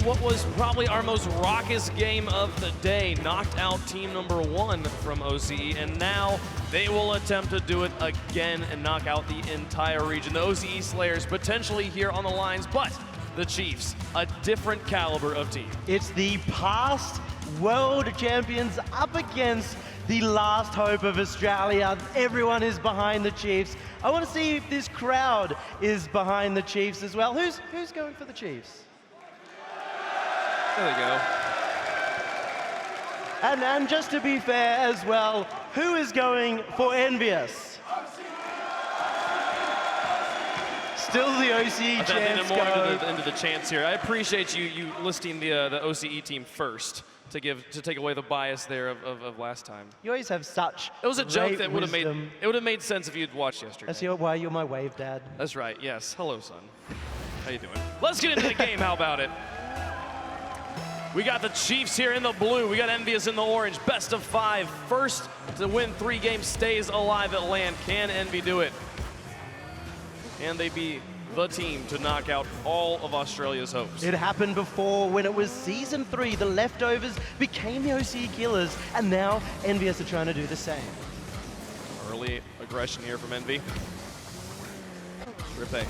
what was probably our most raucous game of the day. Knocked out team number 1 from OCE, and now they will attempt to do it again and knock out the entire region. The OCE Slayers potentially here on the lines, but the Chiefs, a different caliber of team. It's the past world champions up against the last hope of Australia. Everyone is behind the Chiefs. I want to see if this crowd is behind the Chiefs as well. Who's going for the Chiefs? There they go. And just to be fair as well, who is going for Envious? Still the OCE chants go. Into the chants here. I appreciate you listing the OCE team first to take away the bias there of last time. You always have such It was a joke that would wisdom. have made sense if you'd watched yesterday. That's why you're my wave dad. That's right. Yes. Hello, son. How you doing? Let's get into the game. How about it? We got the Chiefs here in the blue. We got Envious in the orange. Best of 5. First to win 3 games stays alive at LAN. Can Envy do it? Can they be the team to knock out all of Australia's hopes? It happened before when it was Season 3. The leftovers became the OCE killers, and now Envious are trying to do the same. Early aggression here from Envy. Rippe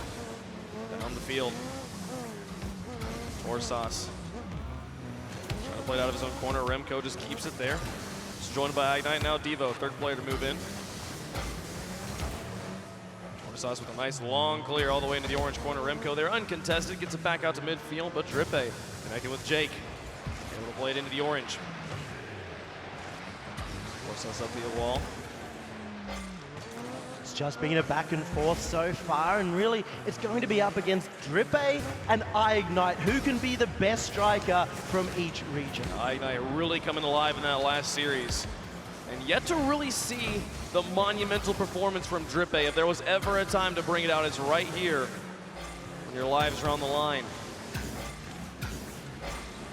down the field. Torsas trying to play it out of his own corner. Remco just keeps it there. Just joined by Ignite now. Devo, third player to move in. Torsas with a nice long clear all the way into the orange corner. Remco there uncontested, gets it back out to midfield, but Drippe connecting with Jake. Able to play it into the orange. Torsas up the wall. It's just been a back and forth so far, and really it's going to be up against Drippe and Ignite. Who can be the best striker from each region? Ignite really coming alive in that last series. And yet to really see the monumental performance from Drippe. If there was ever a time to bring it out, it's right here when your lives are on the line.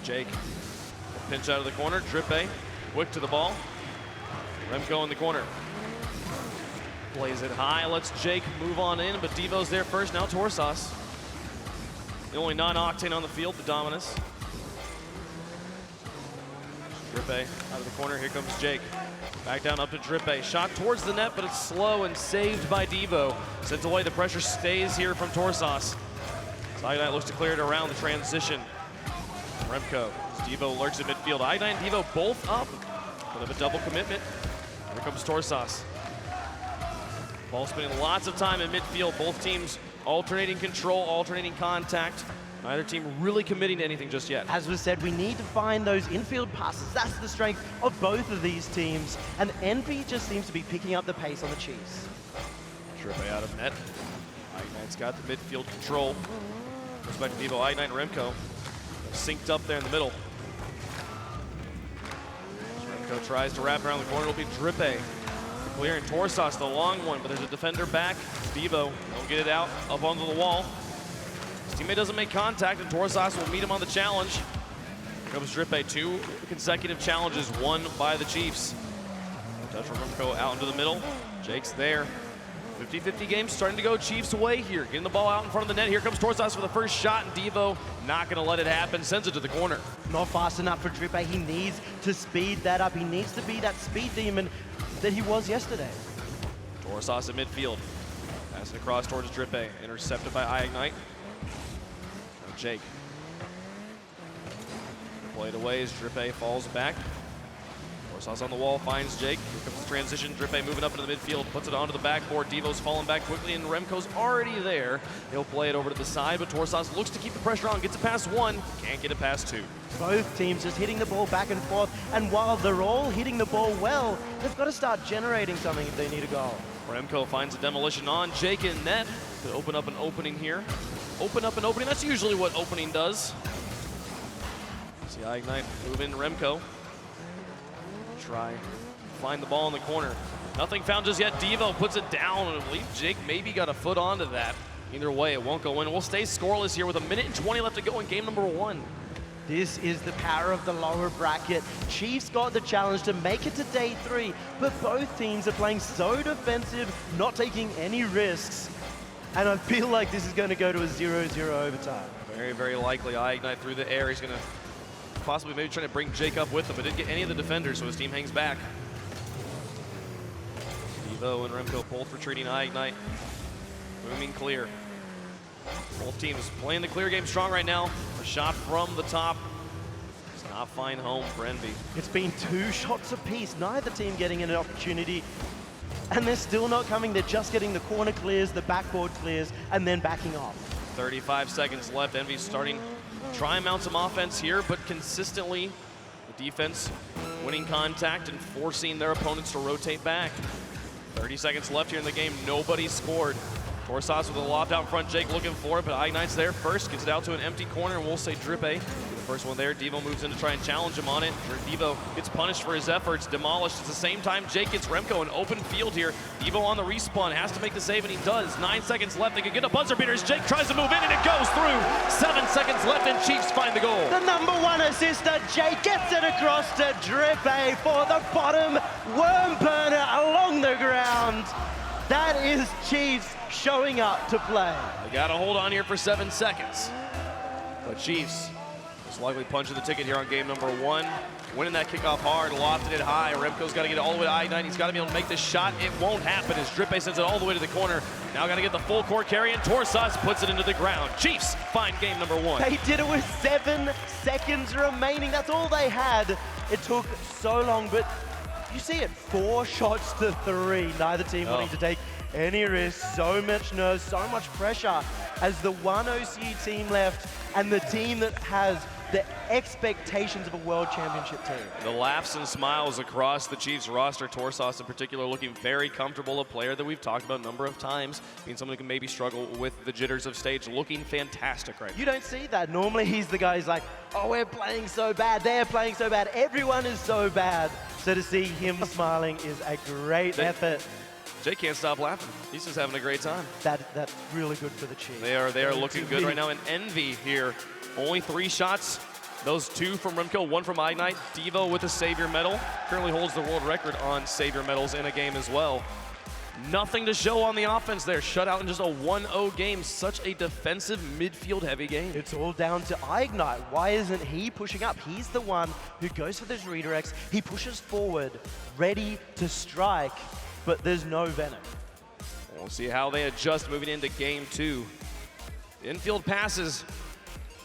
Jake, pinch out of the corner. Drippe, quick to the ball. Remco in the corner. Plays it high, lets Jake move on in, but Devo's there first. Now Torsas. The only non-Octane on the field, the Dominus. Drippe out of the corner, here comes Jake. Back down up to Drippe. Shot towards the net, but it's slow and saved by Devo. Sent away, the pressure stays here from Torsas. Ignite looks to clear it around the transition. Remco, Devo lurks in midfield. Ignite and Devo both up. Bit of a double commitment. Here comes Torsas. Ball spending lots of time in midfield. Both teams alternating control, alternating contact. Neither team really committing to anything just yet. As was said, we need to find those infield passes. That's the strength of both of these teams. And Envy just seems to be picking up the pace on the Chiefs. Drippe out of net. Ignite's got the midfield control. Goes back to Devo, Ignite and Remco. Synced up there in the middle. Remco tries to wrap around the corner. It'll be Drippe. Clearing Torsas, the long one, but there's a defender back. Devo, don't get it out, up onto the wall. His teammate doesn't make contact, and Torsas will meet him on the challenge. Here comes Drippe, 2 consecutive challenges won by the Chiefs. Touch from Remco out into the middle. Jake's there. 50-50 game starting to go Chiefs' way here. Getting the ball out in front of the net. Here comes Torsas for the first shot, and Devo not going to let it happen. Sends it to the corner. Not fast enough for Drippe. He needs to speed that up. He needs to be that speed demon that he was yesterday. Torsas in midfield. Passing across towards Drippe. Intercepted by Ignite. Now Jake. Played away as Drippe falls back. Torsas on the wall, finds Jake. Here comes the transition. Drippe moving up into the midfield, puts it onto the backboard. Devo's falling back quickly, and Remco's already there. He'll play it over to the side, but Torsas looks to keep the pressure on. Gets it past 1, can't get it past 2. Both teams just hitting the ball back and forth, and while they're all hitting the ball well, they've got to start generating something if they need a goal. Remco finds a demolition on Jake in net. Could open up an opening here. Open up an opening, that's usually what opening does. See Ignite move in Remco. Try find the ball in the corner. Nothing found just yet. Devo puts it down, and I believe Jake maybe got a foot onto that. Either way, it won't go in. We'll stay scoreless here with 1:20 left to go in game number 1. This is the power of the lower bracket. Chiefs got the challenge to make it to day 3, but both teams are playing so defensive, not taking any risks. And I feel like this is going to go to a 0-0 overtime. Very, very likely iGnite through the air. He's going to possibly maybe trying to bring Jake up with him, but didn't get any of the defenders, so his team hangs back. Devo and Remco both retreating iGnite. Booming clear. Both teams playing the clear game strong right now. A shot from the top. Does not find home for Envy. It's been 2 shots apiece, neither team getting an opportunity. And they're still not coming. They're just getting the corner clears, the backboard clears, and then backing off. 35 seconds left. Envy's starting to try and mount some offense here, but consistently the defense winning contact and forcing their opponents to rotate back. 30 seconds left here in the game. Nobody scored. Torsas with a loft out front. Jake looking for it, but iGnite's there first. Gets it out to an empty corner, and we'll say Drippe. The first one there. Devo moves in to try and challenge him on it. Devo gets punished for his efforts. Demolished at the same time. Jake gets Remco an open field here. Devo on the respawn. Has to make the save, and he does. 9 seconds left. They could get a buzzer beater as Jake tries to move in, and it goes through. 7 seconds left, and Chiefs find the goal. The #1 assister, Jake, gets it across to Drippe for the bottom worm burner along the ground. That is Chiefs showing up to play. They got to hold on here for 7 seconds. But Chiefs most likely punching the ticket here on game #1. Winning that kickoff hard, lofted it high. Remco's got to get it all the way to iGnite. He's got to be able to make this shot. It won't happen as Drippe sends it all the way to the corner. Now got to get the full court carry, and Torsas puts it into the ground. Chiefs find game #1. They did it with 7 seconds remaining. That's all they had. It took so long, but you see it, 4 shots to 3. Neither team wanting to take any risk. So much nerves, so much pressure as the 1 OCE team left and the team that has the expectations of a world championship team. The laughs and smiles across the Chiefs roster. Torsas in particular looking very comfortable, a player that we've talked about a number of times, being someone who can maybe struggle with the jitters of stage, looking fantastic right now. You don't see that. Normally he's the guy who's like, oh, we're playing so bad, they're playing so bad, everyone is so bad. So to see him smiling is a great effort. Jake can't stop laughing. He's just having a great time. That's really good for the Chiefs. They are looking good right now. And Envy here, only 3 shots. Those 2 from Remco, 1 from iGnite. Devo with a Savior medal. Currently holds the world record on Savior medals in a game as well. Nothing to show on the offense there. Shut out in just a 1-0 game. Such a defensive, midfield-heavy game. It's all down to iGnite. Why isn't he pushing up? He's the one who goes for those redirects. He pushes forward, ready to strike, but there's no venom. We'll see how they adjust moving into game 2. Infield passes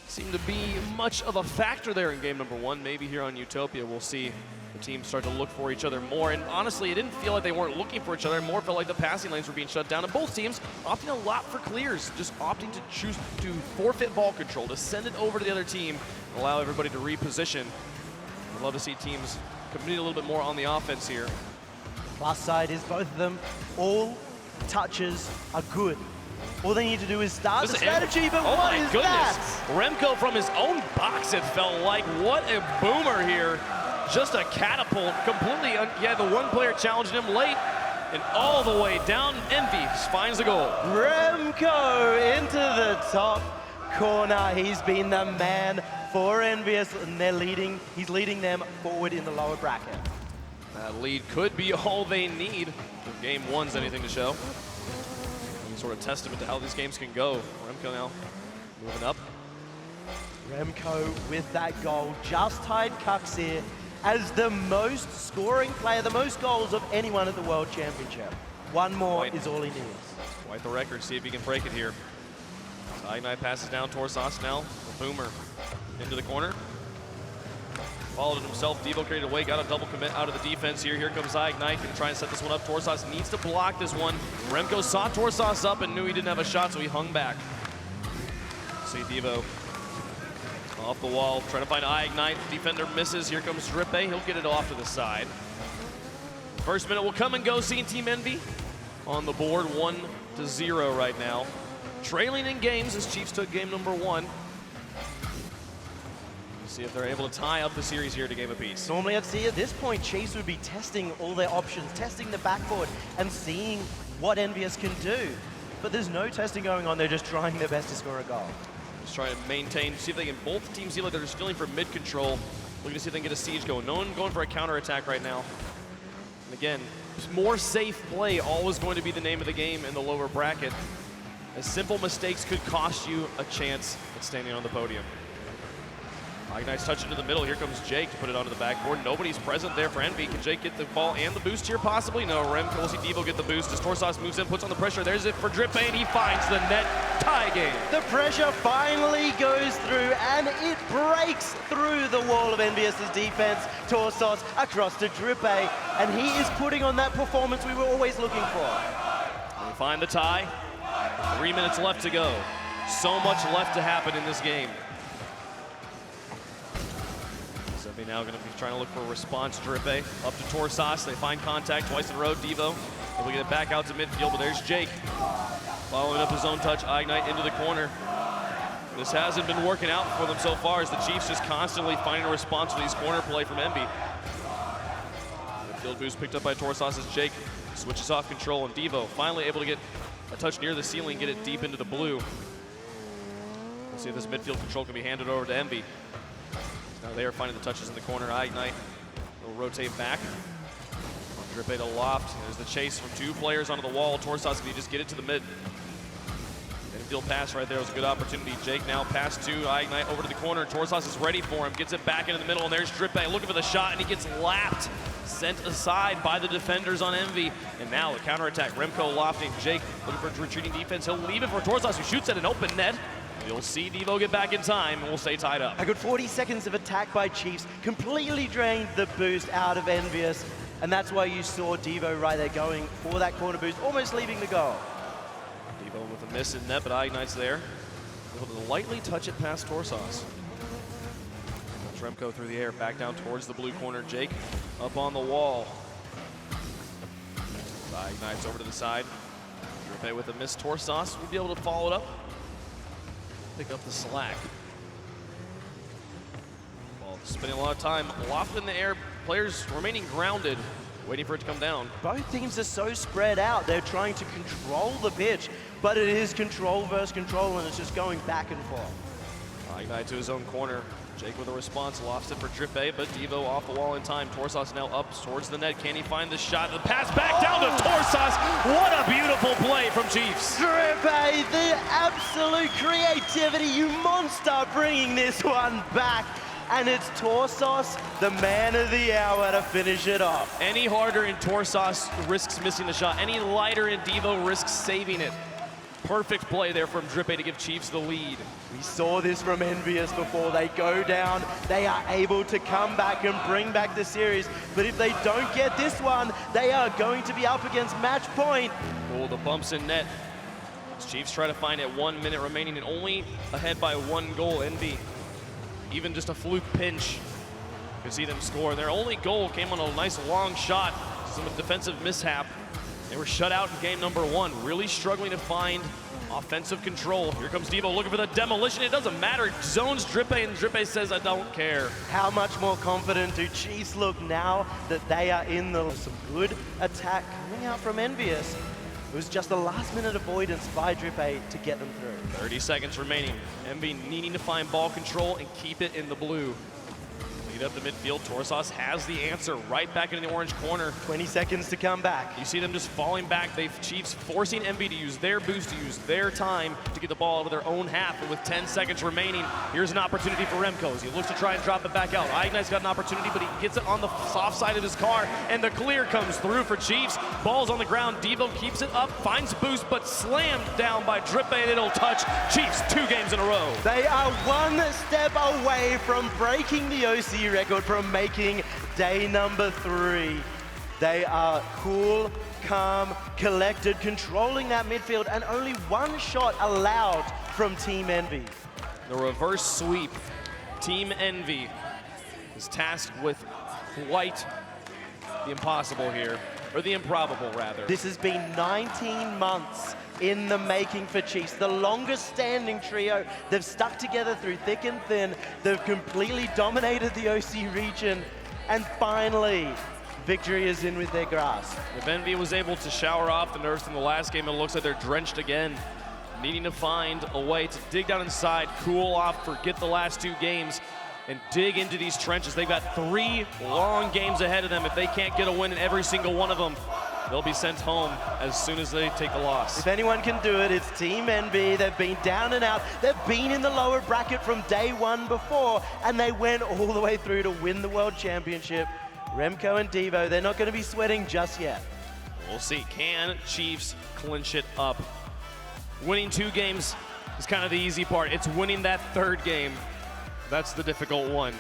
seem to be much of a factor there in game #1. Maybe here on Utopia we'll see the teams start to look for each other more. And honestly, it didn't feel like they weren't looking for each other. It more felt like the passing lanes were being shut down. And both teams opting a lot for clears, just opting to choose to forfeit ball control, to send it over to the other team, and allow everybody to reposition. I'd love to see teams commit a little bit more on the offense here. Plus side is both of them. All touches are good. All they need to do is start the strategy, but what is that? Remco from his own box, it felt like. What a boomer here. Just a catapult, completely, yeah, the one player challenged him late, and all the way down, Envy finds the goal. Remco into the top corner. He's been the man for Envious, and he's leading them forward in the lower bracket. That lead could be all they need if game 1's anything to show. Sort of testament to how these games can go. Remco now moving up. Remco with that goal just tied Cucks here as the most scoring player, the most goals of anyone at the World Championship. One more is all he needs. Quite the record. See if he can break it here. iGnite passes down Torsas now. The boomer into the corner. Followed it himself. Devo created away, got a double commit out of the defense here. Here comes iGnite, gonna try and set this one up. Torsas needs to block this one. Remco saw Torsas up and knew he didn't have a shot, so he hung back. See Devo off the wall, trying to find iGnite. Defender misses. Here comes Drippe. He'll get it off to the side. First minute will come and go. Seeing Team Envy on the board, 1-0 right now. Trailing in games as Chiefs took game #1. See if they're able to tie up the series here to game apiece. Normally I'd see at this point Chiefs would be testing all their options, testing the backboard and seeing what Envious can do. But there's no testing going on, they're just trying their best to score a goal. Just trying to maintain, see if they can, both teams seem like they're just feeling for mid control. Looking to see if they can get a siege going. No one going for a counter attack right now. And again, more safe play always going to be the name of the game in the lower bracket. as simple mistakes could cost you a chance at standing on the podium. Nice touch into the middle. Here comes Jake to put it onto the backboard. Nobody's present there for Envy. Can Jake get the ball and the boost here? Possibly. No. Remco will see Devo get the boost as Torsas moves in, puts on the pressure. There's it for Drippe, and he finds the net. Tie game. The pressure finally goes through, and it breaks through the wall of NBS's defense. Torsos across to Drippe, and he is putting on that performance we were always looking for. We find the tie. 3 minutes left to go. So much left to happen in this game. They're now going to be trying to look for a response. Drippe up to Torsas. They find contact twice in a row. Devo able to get it back out to midfield, but there's Jake following up his own touch. Ignite into the corner. This hasn't been working out for them so far as the Chiefs just constantly finding a response to these corner play from Envy. Midfield boost picked up by Torsas as Jake switches off control, and Devo finally able to get a touch near the ceiling, get it deep into the blue. We'll see if this midfield control can be handed over to Envy. Now they are finding the touches in the corner. Ignite will rotate back. Drippe to Loft. There's the chase from 2 players onto the wall. Torsas, can he just get it to the mid? Infield pass right there was a good opportunity. Jake now pass to Ignite over to the corner. Torsas is ready for him. Gets it back into the middle, and there's Drippe looking for the shot, and he gets lapped. Sent aside by the defenders on Envy. And now the counterattack. Remco lofting. Jake looking for retreating defense. He'll leave it for Torsas, who shoots at an open net. You'll see Devo get back in time, and we'll stay tied up. A good 40 seconds of attack by Chiefs completely drained the boost out of Envious, and that's why you saw Devo right there going for that corner boost, almost leaving the goal. Devo with a miss in net, but Ignite's there. Able to lightly touch it past Torsas. Remco through the air, back down towards the blue corner. Jake up on the wall. Ignites over to the side. Drippe with a miss. Torsas will be able to follow it up. Pick up the slack. Well, spending a lot of time aloft in the air, players remaining grounded, waiting for it to come down. Both teams are so spread out. They're trying to control the pitch, but it is control versus control, and it's just going back and forth. Ignite to his own corner. Jake with a response, lofts it for Drippe, but Devo off the wall in time. Torsas now up towards the net. Can he find the shot? The pass back down to Torsas. What a beautiful play from Chiefs. Drippe, the absolute creativity, you monster, bringing this one back. And it's Torsas, the man of the hour, to finish it off. Any harder and Torsas risks missing the shot. Any lighter and Devo risks saving it. Perfect play there from Drippe to give Chiefs the lead. We saw this from Envious before. They go down, they are able to come back and bring back the series. But if they don't get this one, they are going to be up against match point. Oh, the bumps in net. As Chiefs try to find it, 1 minute remaining and only ahead by 1 goal. Envy, even just a fluke pinch, you can see them score. Their only goal came on a nice long shot, some defensive mishap. They were shut out in game number 1, really struggling to find offensive control. Here comes Devo looking for the demolition. It doesn't matter. Zones Drippe, and Drippe says, I don't care. How much more confident do Chiefs look now that they are in the... Some good attack coming out from Envious. It was just a last-minute avoidance by Drippe to get them through. 30 seconds remaining. Envy needing to find ball control and keep it in the blue. Lead up to midfield. Torsas has the answer right back into the orange corner. 20 seconds to come back. You see them just falling back. They've Chiefs forcing Envy to use their boost, to use their time to get the ball out of their own half. And with 10 seconds remaining, here's an opportunity for Remco. He looks to try and drop it back out. Ignite's got an opportunity, but he gets it on the soft side of his car, and the clear comes through for Chiefs. Ball's on the ground. Devo keeps it up, finds boost, but slammed down by Drippe, and it'll touch Chiefs 2 games in a row. They are 1 step away from breaking the OC record, from making day number 3. They are cool, calm, collected, controlling that midfield, and only 1 shot allowed from Team Envy. The reverse sweep. Team Envy is tasked with quite the impossible here, or the improbable rather. This has been 19 months in the making for Chiefs, the longest standing trio. They've stuck together through thick and thin. They've completely dominated the OC region, and finally, victory is in with their grasp. If Envy was able to shower off the nerves in the last game, it looks like they're drenched again, needing to find a way to dig down inside, cool off, forget the last 2 games, and dig into these trenches. They've got 3 long games ahead of them if they can't get a win in every single one of them. they'll be sent home as soon as they take the loss. If anyone can do it, it's Team Envy. They've been down and out. They've been in the lower bracket from day one before, and they went all the way through to win the World Championship. Remco and Devo, they're not going to be sweating just yet. We'll see. Can Chiefs clinch it up? Winning 2 games is kind of the easy part. It's winning that 3rd game. That's the difficult one.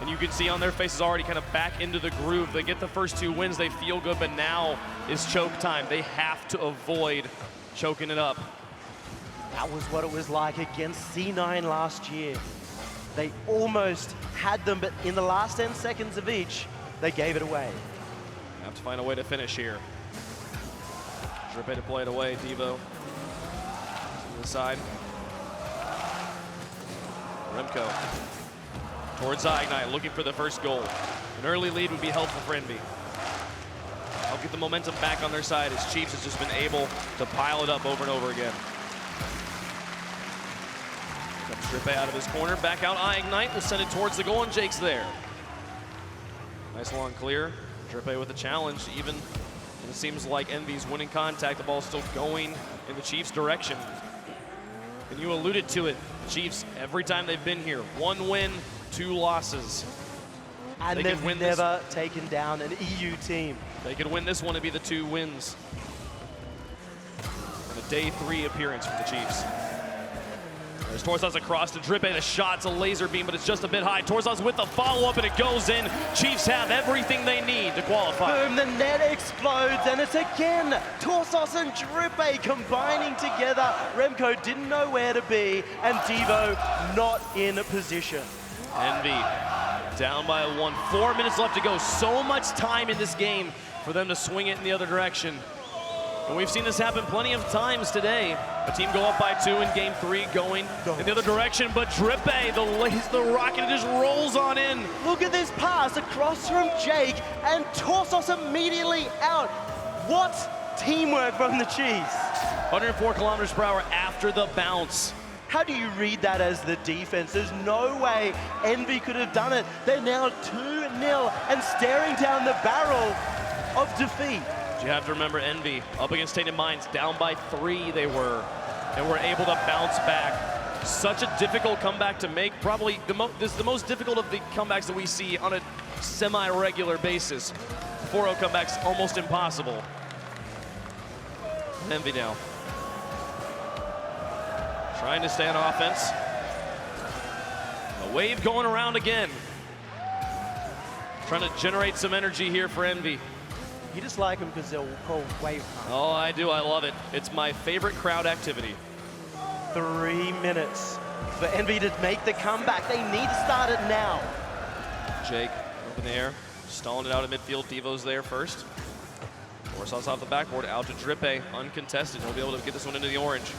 And you can see on their faces already kind of back into the groove. They get the first 2 wins, they feel good, but now is choke time. They have to avoid choking it up. That was what it was like against C9 last year. They almost had them, but in the last 10 seconds of each, they gave it away. Have to find a way to finish here. Drippe to play it away, Devo. To the side. Remco. Towards Ignite, looking for the first goal. An early lead would be helpful for Envy. I'll get the momentum back on their side as Chiefs has just been able to pile it up over and over again. Comes Drippe out of his corner, back out Ignite, will send it towards the goal, and Jake's there. Nice long clear. Drippe with a challenge, even when it seems like Envy's winning contact, the ball's still going in the Chiefs' direction. And you alluded to it, Chiefs, every time they've been here, 1 win, 2 losses. And they've never taken down an EU team. They could win this one and be the 2 wins. And a day 3 appearance for the Chiefs. There's Torsas across to Drippe, and a shot's a laser beam, but it's just a bit high. Torsas with the follow-up, and it goes in. Chiefs have everything they need to qualify. Boom, the net explodes, and it's again Torsas and Drippe combining together. Remco didn't know where to be, and Devo not in position. Envy down by 1. 4 minutes left to go. So much time in this game for them to swing it in the other direction. And we've seen this happen plenty of times today. A team go up by 2 in game 3, going in the other direction, but Drippe, the rocket, just rolls on in. Look at this pass across from Jake, and Torsas immediately out. What teamwork from the Chiefs. 104 kilometers per hour after the bounce. How do you read that as the defense? There's no way Envy could have done it. They're now 2-0 and staring down the barrel of defeat. You have to remember Envy up against Tainted Minds, down by 3 they were, and were able to bounce back. Such a difficult comeback to make. Probably this is the most difficult of the comebacks that we see on a semi-regular basis. 4-0 comebacks, almost impossible. Envy now. Trying to stay on offense. A wave going around again. Trying to generate some energy here for Envy. You just like them because they'll call wave time. Oh, I do. I love it. It's my favorite crowd activity. 3 minutes for Envy to make the comeback. They need to start it now. Jake up in the air, stalling it out at midfield. Devo's there first. Torsas off the backboard, out to Drippe, uncontested. He'll be able to get this one into the orange.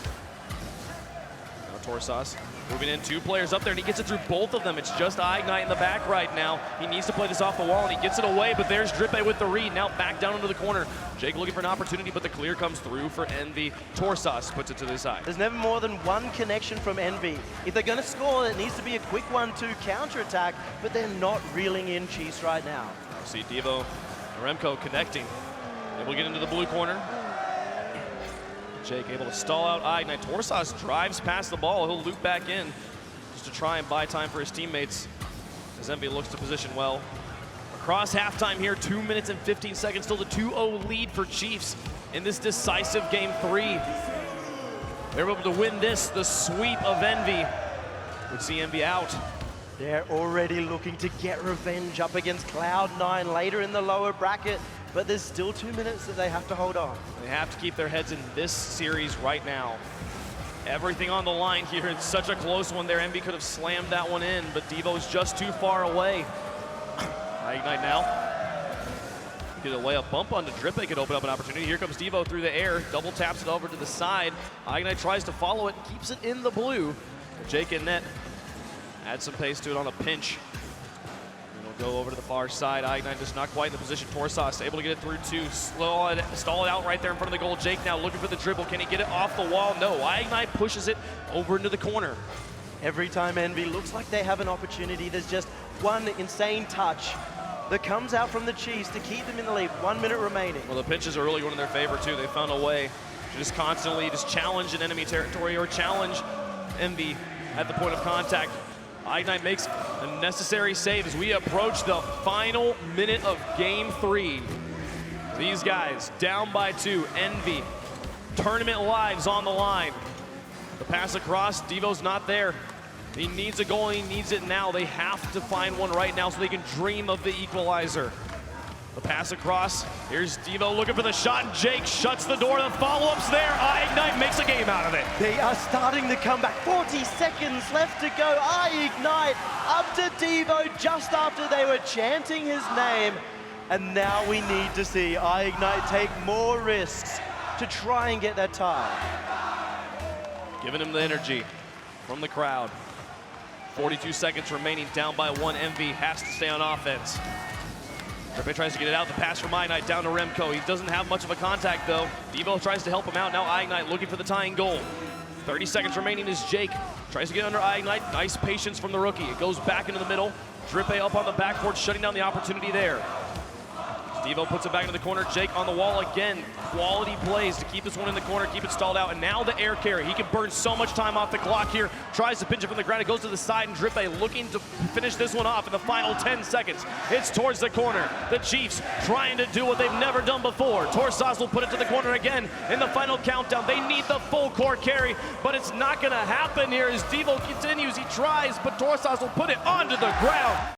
Now Torsas moving in, 2 players up there, and he gets it through both of them. It's just Ignite in the back right now. He needs to play this off the wall, and he gets it away, but there's Drippe with the read. Now back down into the corner. Jake looking for an opportunity, but the clear comes through for Envy. Torsas puts it to the side. There's never more than 1 connection from Envy. If they're going to score, it needs to be a quick 1-2 counterattack, but they're not reeling in Chiefs right now. See Devo and Remco connecting. Able to get into the blue corner. Jake able to stall out Ignite. Torsas drives past the ball. He'll loop back in just to try and buy time for his teammates as Envy looks to position well. Across halftime here, 2 minutes and 15 seconds, still the 2-0 lead for Chiefs in this decisive game 3. They're able to win this, the sweep of Envy would see Envy out. They're already looking to get revenge up against Cloud9 later in the lower bracket, but there's still 2 minutes that they have to hold on. They have to keep their heads in this series right now. Everything on the line here. It's such a close one there. Envy could have slammed that one in, but Devo's just too far away. Ignite now. Get a layup bump onto Drippe, could open up an opportunity. Here comes Devo through the air, double taps it over to the side. Ignite tries to follow it, keeps it in the blue. Jake in net, add some pace to it on a pinch. Go over to the far side. Ignite just not quite in the position. Torsas able to get it through 2. Stall it out right there in front of the goal. Jake now looking for the dribble. Can he get it off the wall? No. Ignite pushes it over into the corner. Every time Envy looks like they have an opportunity, there's just one insane touch that comes out from the Chiefs to keep them in the lead. 1 minute remaining. Well, the pitches are really going in their favor, too. They found a way to just constantly just challenge an enemy territory or challenge Envy at the point of contact. Ignite makes a necessary save as we approach the final minute of Game 3. These guys down by 2. Envy. Tournament lives on the line. The pass across, Devo's not there. He needs a goal, he needs it now. They have to find one right now so they can dream of the equalizer. The pass across, here's Devo looking for the shot, and Jake shuts the door, the follow-up's there. Ignite makes a game out of it. They are starting to come back. 40 seconds left to go. Ignite up to Devo just after they were chanting his name. And now we need to see Ignite take more risks to try and get that tie. Giving him the energy from the crowd. 42 seconds remaining, down by 1. Envy has to stay on offense. Drippe tries to get it out, the pass from Ignite down to Remco. He doesn't have much of a contact though. Devo tries to help him out, now Ignite looking for the tying goal. 30 seconds remaining as Jake tries to get under Ignite. Nice patience from the rookie. It goes back into the middle. Drippe up on the backboard, shutting down the opportunity there. Devo puts it back into the corner. Jake on the wall again. Quality plays to keep this one in the corner, keep it stalled out. And now the air carry. He can burn so much time off the clock here. Tries to pinch it from the ground. It goes to the side, and Drippe looking to finish this one off in the final 10 seconds. It's towards the corner. The Chiefs trying to do what they've never done before. Torsas will put it to the corner again in the final countdown. They need the full court carry, but it's not going to happen here as Devo continues. He tries, but Torsas will put it onto the ground.